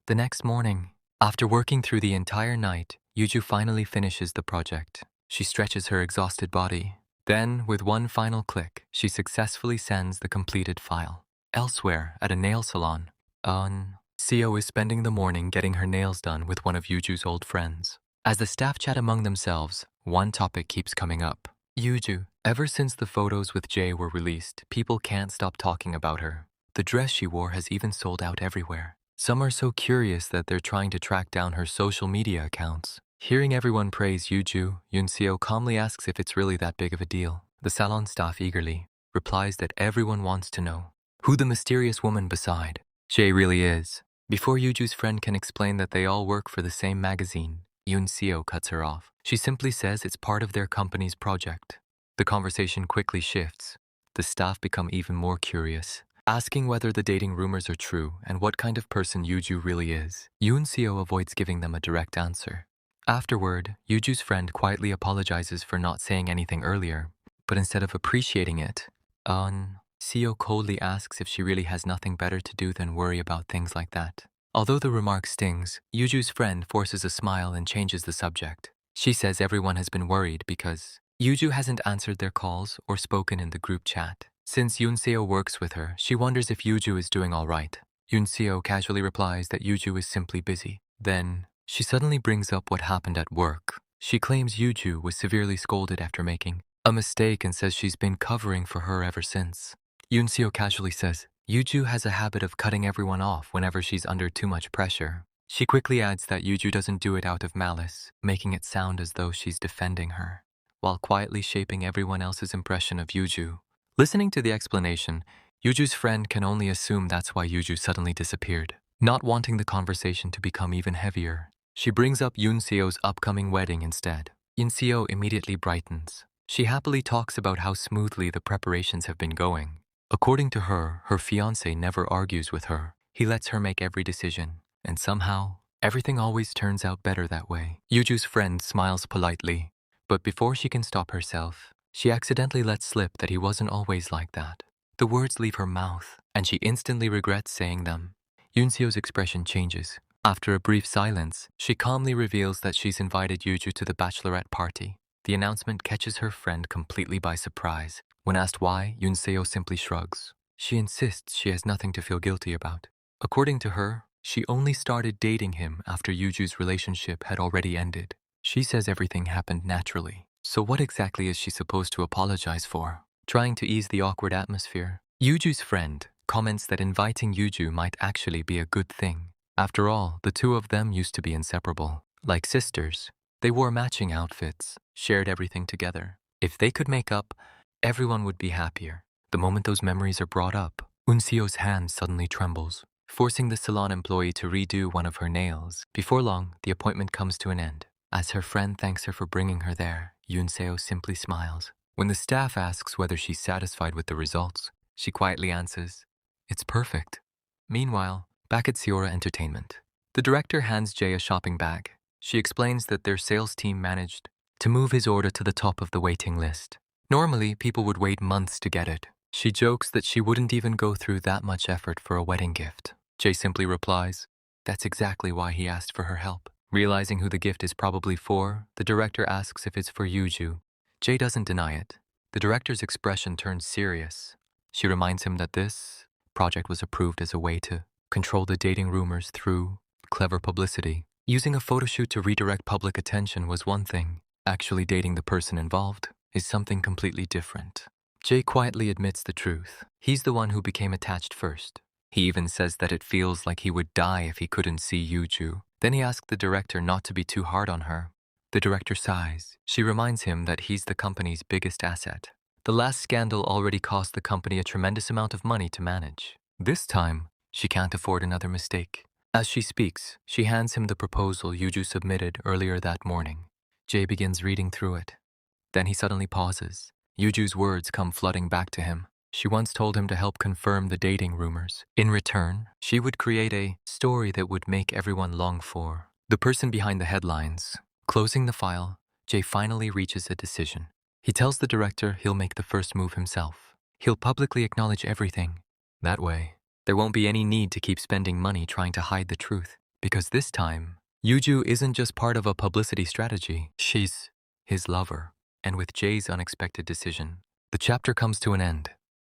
The next morning, after working through the entire night, Yuju finally finishes the project. She stretches her exhausted body. Then, with one final click, she successfully sends the completed file. Elsewhere, at a nail salon, Seo is spending the morning getting her nails done with one of Yuju's old friends. As the staff chat among themselves, one topic keeps coming up. Yuju. Ever since the photos with Jay were released, people can't stop talking about her. The dress she wore has even sold out everywhere. Some are so curious that they're trying to track down her social media accounts. Hearing everyone praise Yuju, Yunseo calmly asks if it's really that big of a deal. The salon staff eagerly replies that everyone wants to know who the mysterious woman beside Jay really is. Before Yuju's friend can explain that they all work for the same magazine, Yunseo cuts her off. She simply says it's part of their company's project. The conversation quickly shifts. The staff become even more curious, asking whether the dating rumors are true and what kind of person Yuju really is. Yunseo avoids giving them a direct answer. Afterward, Yuju's friend quietly apologizes for not saying anything earlier, but instead of appreciating it, Seo coldly asks if she really has nothing better to do than worry about things like that. Although the remark stings, Yuju's friend forces a smile and changes the subject. She says everyone has been worried because Yuju hasn't answered their calls or spoken in the group chat. Since Yunseo works with her, she wonders if Yuju is doing all right. Yunseo casually replies that Yuju is simply busy. Then, she suddenly brings up what happened at work. She claims Yuju was severely scolded after making a mistake and says she's been covering for her ever since. Yunseo casually says, Yuju has a habit of cutting everyone off whenever she's under too much pressure. She quickly adds that Yuju doesn't do it out of malice, making it sound as though she's defending her, while quietly shaping everyone else's impression of Yuju. Listening to the explanation, Yuju's friend can only assume that's why Yuju suddenly disappeared. Not wanting the conversation to become even heavier, she brings up Yunseo's upcoming wedding instead. Yunseo immediately brightens. She happily talks about how smoothly the preparations have been going. According to her, her fiancé never argues with her. He lets her make every decision, and somehow, everything always turns out better that way. Yuju's friend smiles politely, but before she can stop herself, she accidentally lets slip that he wasn't always like that. The words leave her mouth, and she instantly regrets saying them. Yunseo's expression changes. After a brief silence, she calmly reveals that she's invited Yuju to the bachelorette party. The announcement catches her friend completely by surprise. When asked why, Yunseo simply shrugs. She insists she has nothing to feel guilty about. According to her, she only started dating him after Yuju's relationship had already ended. She says everything happened naturally. So what exactly is she supposed to apologize for? Trying to ease the awkward atmosphere, Yuju's friend comments that inviting Yuju might actually be a good thing. After all, the two of them used to be inseparable. Like sisters, they wore matching outfits, shared everything together. If they could make up, everyone would be happier. The moment those memories are brought up, Unseo's hand suddenly trembles, forcing the salon employee to redo one of her nails. Before long, the appointment comes to an end. As her friend thanks her for bringing her there, Yunseo simply smiles. When the staff asks whether she's satisfied with the results, she quietly answers, "It's perfect." Meanwhile, back at Seora Entertainment, the director hands Jay a shopping bag. She explains that their sales team managed to move his order to the top of the waiting list. Normally, people would wait months to get it. She jokes that she wouldn't even go through that much effort for a wedding gift. Jay simply replies, that's exactly why he asked for her help. Realizing who the gift is probably for, the director asks if it's for Yuju. Jay doesn't deny it. The director's expression turns serious. She reminds him that this project was approved as a way to control the dating rumors through clever publicity. Using a photo shoot to redirect public attention was one thing. Actually dating the person involved is something completely different. Jay quietly admits the truth. He's the one who became attached first. He even says that it feels like he would die if he couldn't see Yuju. Then he asks the director not to be too hard on her. The director sighs. She reminds him that he's the company's biggest asset. The last scandal already cost the company a tremendous amount of money to manage. This time, she can't afford another mistake. As she speaks, she hands him the proposal Yuju submitted earlier that morning. Jay begins reading through it. Then he suddenly pauses. Yuju's words come flooding back to him. She once told him to help confirm the dating rumors. In return, she would create a story that would make everyone long for the person behind the headlines. Closing the file, Jay finally reaches a decision. He tells the director he'll make the first move himself. He'll publicly acknowledge everything. That way, there won't be any need to keep spending money trying to hide the truth. Because this time, Yuju isn't just part of a publicity strategy, she's his lover. And with Jae's unexpected decision, the chapter comes to an end.